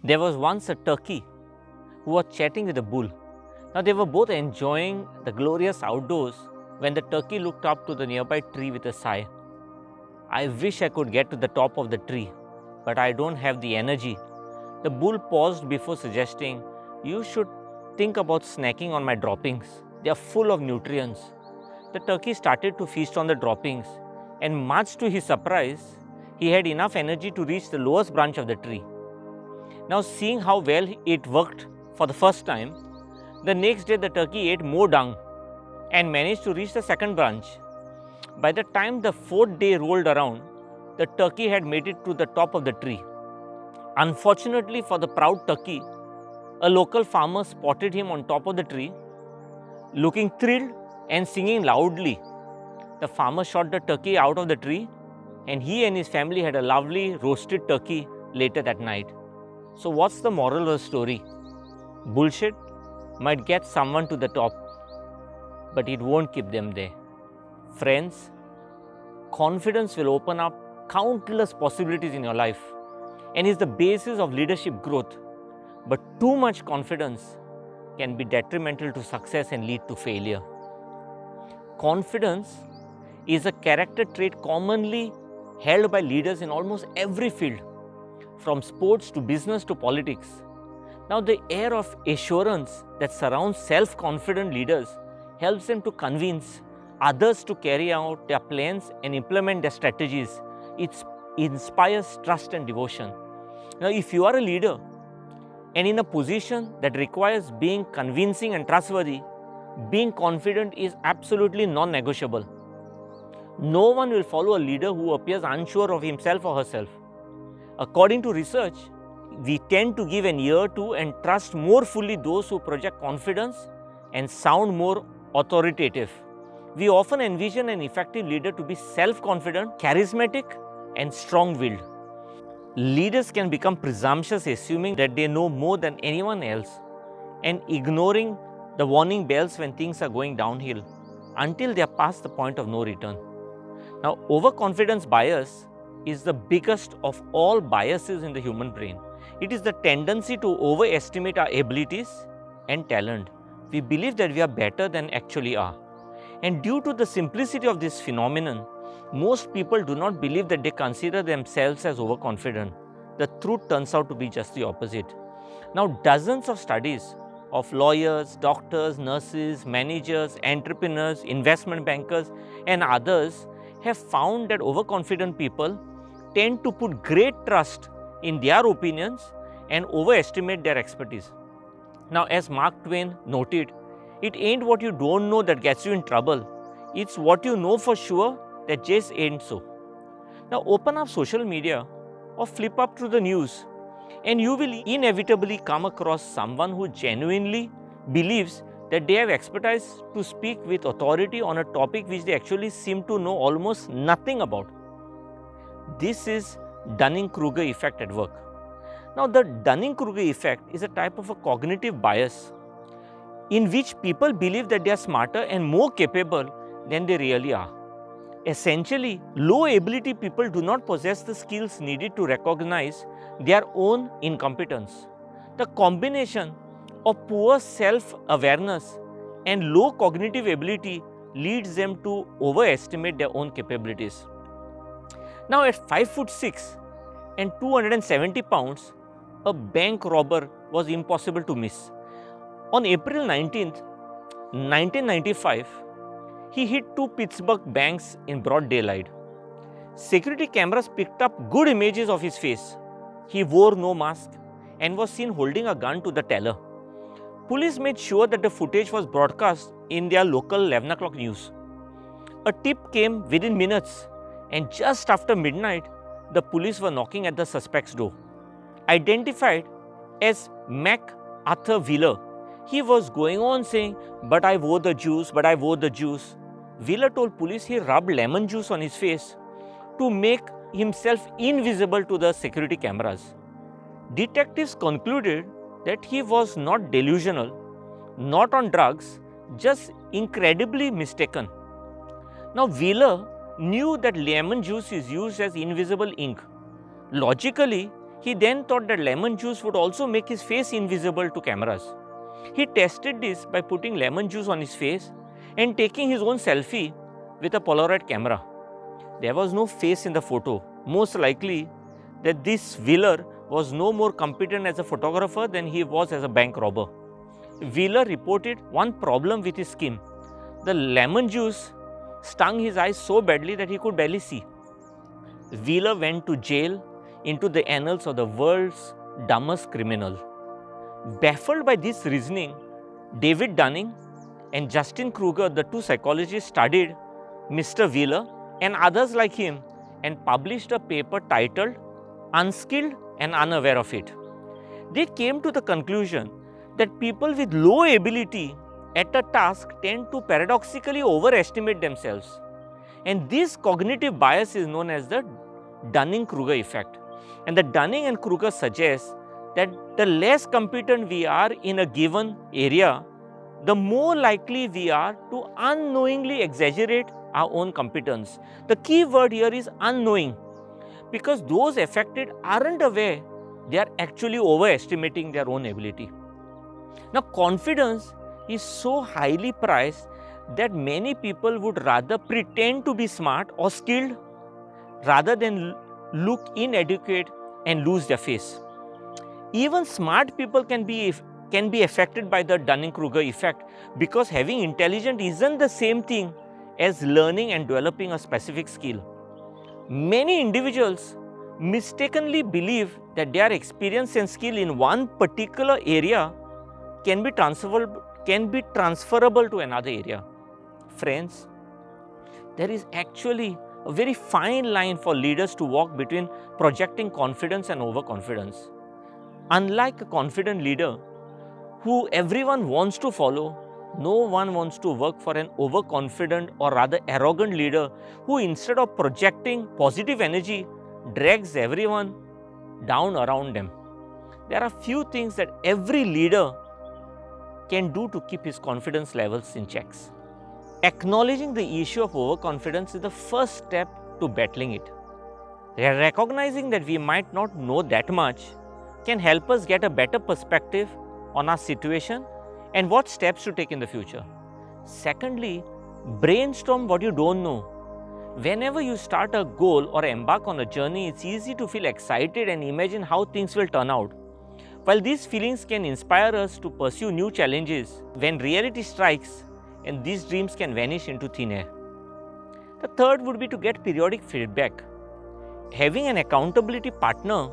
There was once a turkey who was chatting with a bull. Now they were both enjoying the glorious outdoors when the turkey looked up to the nearby tree with a sigh. I wish I could get to the top of the tree, but I don't have the energy. The bull paused before suggesting, "You should think about snacking on my droppings. They are full of nutrients." The turkey started to feast on the droppings, and much to his surprise, he had enough energy to reach the lowest branch of the tree. Now, seeing how well it worked for the first time, the next day the turkey ate more dung and managed to reach the second branch. By the time the fourth day rolled around, the turkey had made it to the top of the tree. Unfortunately for the proud turkey, a local farmer spotted him on top of the tree, looking thrilled and singing loudly. The farmer shot the turkey out of the tree, and he and his family had a lovely roasted turkey later that night. So what's the moral of the story? Bullshit might get someone to the top, but it won't keep them there. Friends, confidence will open up countless possibilities in your life and is the basis of leadership growth. But too much confidence can be detrimental to success and lead to failure. Confidence is a character trait commonly held by leaders in almost every field, from sports to business to politics. Now, the air of assurance that surrounds self-confident leaders helps them to convince others to carry out their plans and implement their strategies. It inspires trust and devotion. Now, if you are a leader and in a position that requires being convincing and trustworthy, being confident is absolutely non-negotiable. No one will follow a leader who appears unsure of himself or herself. According to research, we tend to give an ear to and trust more fully those who project confidence and sound more authoritative. We often envision an effective leader to be self-confident, charismatic, and strong-willed. Leaders can become presumptuous, assuming that they know more than anyone else and ignoring the warning bells when things are going downhill until they are past the point of no return. Now, overconfidence bias is the biggest of all biases in the human brain. It is the tendency to overestimate our abilities and talent. We believe that we are better than actually are. And due to the simplicity of this phenomenon, most people do not believe that they consider themselves as overconfident. The truth turns out to be just the opposite. Now, dozens of studies of lawyers, doctors, nurses, managers, entrepreneurs, investment bankers, and others have found that overconfident people tend to put great trust in their opinions and overestimate their expertise. Now, as Mark Twain noted, it ain't what you don't know that gets you in trouble. It's what you know for sure that just ain't so. Now, open up social media or flip up through the news, and you will inevitably come across someone who genuinely believes that they have expertise to speak with authority on a topic which they actually seem to know almost nothing about. This is Dunning-Kruger effect at work. Now, the Dunning-Kruger effect is a type of a cognitive bias in which people believe that they are smarter and more capable than they really are. Essentially, low ability people do not possess the skills needed to recognize their own incompetence. The combination of poor self-awareness and low cognitive ability leads them to overestimate their own capabilities. Now, at 5'6" and 270 pounds, a bank robber was impossible to miss. On April 19th, 1995, he hit two Pittsburgh banks in broad daylight. Security cameras picked up good images of his face. He wore no mask and was seen holding a gun to the teller. Police made sure that the footage was broadcast in their local 11 o'clock news. A tip came within minutes, and just after midnight, the police were knocking at the suspect's door. Identified as Mac Arthur Wheeler, he was going on saying, "But I wore the juice, but I wore the juice." Wheeler told police he rubbed lemon juice on his face to make himself invisible to the security cameras. Detectives concluded that he was not delusional, not on drugs, just incredibly mistaken. Now, Wheeler knew that lemon juice is used as invisible ink. Logically, He then thought that lemon juice would also make his face invisible to cameras. He tested this by putting lemon juice on his face and taking his own selfie with a Polaroid camera. There was no face in the photo. Most likely that this Wheeler was no more competent as a photographer than he was as a bank robber. Wheeler reported one problem with his skin. The lemon juice stung his eyes so badly that he could barely see. Wheeler went to jail into the annals of the world's dumbest criminal. Baffled by this reasoning, David Dunning and Justin Kruger, the two psychologists, studied Mr. Wheeler and others like him and published a paper titled Unskilled and Unaware of It. They came to the conclusion that people with low ability at a task tend to paradoxically overestimate themselves. And this cognitive bias is known as the Dunning-Kruger effect. And the Dunning and Kruger suggests that the less competent we are in a given area, the more likely we are to unknowingly exaggerate our own competence. The key word here is unknowing, because those affected aren't aware they are actually overestimating their own ability. Now, confidence is so highly prized that many people would rather pretend to be smart or skilled rather than look inadequate and lose their face. Even smart people can be affected by the Dunning-Kruger effect, because having intelligence isn't the same thing as learning and developing a specific skill. Many individuals mistakenly believe that their experience and skill in one particular area can be transferable to another area. Friends, there is actually a very fine line for leaders to walk between projecting confidence and overconfidence. Unlike a confident leader who everyone wants to follow, no one wants to work for an overconfident or rather arrogant leader who, instead of projecting positive energy, drags everyone down around them. There are few things that every leader can do to keep his confidence levels in checks. Acknowledging the issue of overconfidence is the first step to battling it. Recognizing that we might not know that much can help us get a better perspective on our situation and what steps to take in the future. Secondly, brainstorm what you don't know. Whenever you start a goal or embark on a journey, it's easy to feel excited and imagine how things will turn out. While these feelings can inspire us to pursue new challenges, when reality strikes, and these dreams can vanish into thin air. The third would be to get periodic feedback. Having an accountability partner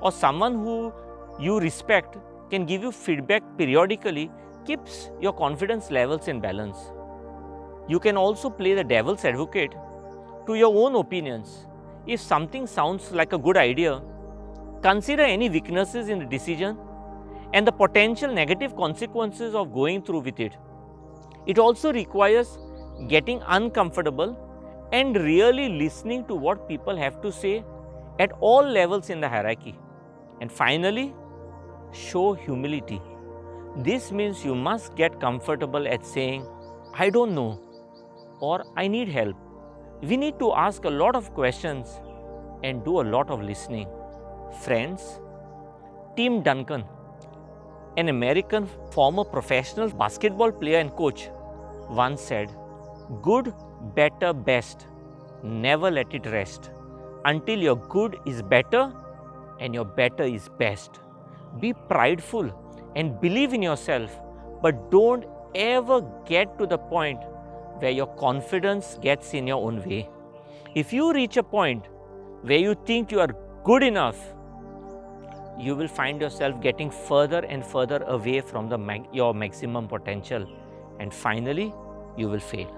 or someone who you respect can give you feedback periodically keeps your confidence levels in balance. You can also play the devil's advocate to your own opinions. If something sounds like a good idea, consider any weaknesses in the decision and the potential negative consequences of going through with it. It also requires getting uncomfortable and really listening to what people have to say at all levels in the hierarchy. And finally, show humility. This means you must get comfortable at saying, I don't know, or I need help. We need to ask a lot of questions and do a lot of listening. Friends, Tim Duncan, an American former professional basketball player and coach, once said, good, better, best. Never let it rest until your good is better and your better is best. Be prideful and believe in yourself, but don't ever get to the point where your confidence gets in your own way. If you reach a point where you think you are good enough, you will find yourself getting further and further away from your maximum potential, and finally you will fail.